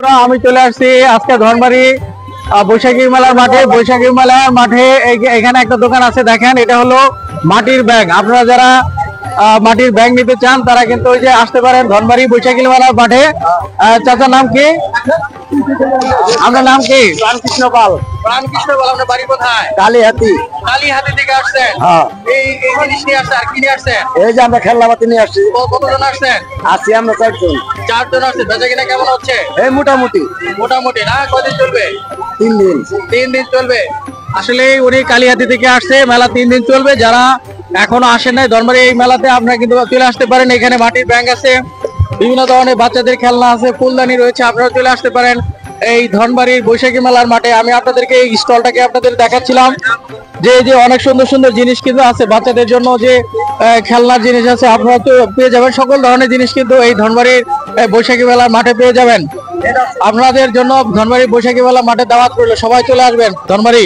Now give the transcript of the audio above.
আমি চলে আসছি আজকে ধনবাড়ি বৈশাখী মেলার মাঠে। বৈশাখী মেলার মাঠে এখানে একটা দোকান আছে, দেখেন এটা হলো মাটির ব্যাগ। আপনারা যারা মাটির ব্যাগ নিতে চান তারা কিন্তু ওই যে আসতে পারেন ধনবাড়ি বৈশাখী মেলার মাঠে। চাচার নাম কি? আপনার নাম কি? রামকৃষ্ণ পাল। রামকৃষ্ণ পাল। আপনার বাড়ি কোথায়? কালীহাতি। কালীহাতি থেকে আসছেন? হ্যাঁ। এই জিনিস নিয়ে আসছেন? আর কি নিয়ে আসছেন? এই যে আমরা খেলনাপাতি নিয়ে আসছি। কতজন আসছেন? আছি আমরা 4 জন। 4 জন আসছে। বেচা কিনা কেমন হচ্ছে? এই মোটামুটি মোটামুটি না? কয়দিন চলবে? 3 দিন। 3 দিন চলবে। আসলে উনি কালীহাতি থেকে আসছে, মেলা 3 দিন চলবে। যারা এখনো আসেন নাই ধনবাড়ি এই মেলাতে, আপনারা কিন্তু চলে আসতে পারেন। এখানে মাটির ব্যাংক আছে, বিভিন্ন ধরনের বাচ্চাদের খেলনা আছে, ফুলদানি রয়েছে। আপনারা চলে আসতে পারেন এই ধনবাড়ির বৈশাখী মেলার মাঠে। আমি আপনাদেরকে এই স্টলটাকে আপনাদের দেখাচ্ছিলাম যে অনেক সুন্দর সুন্দর জিনিস কিন্তু আছে বাচ্চাদের জন্য, যে খেলনার জিনিস আছে। আপনারা তো পেয়ে যাবেন সকল ধরনের জিনিস কিন্তু এই ধনবাড়ির বৈশাখী মেলার মাঠে পেয়ে যাবেন। আপনাদের জন্য ধনবাড়ি বৈশাখী মেলা মাঠে দাওয়াত করলে সবাই চলে আসবেন ধনবাড়ি।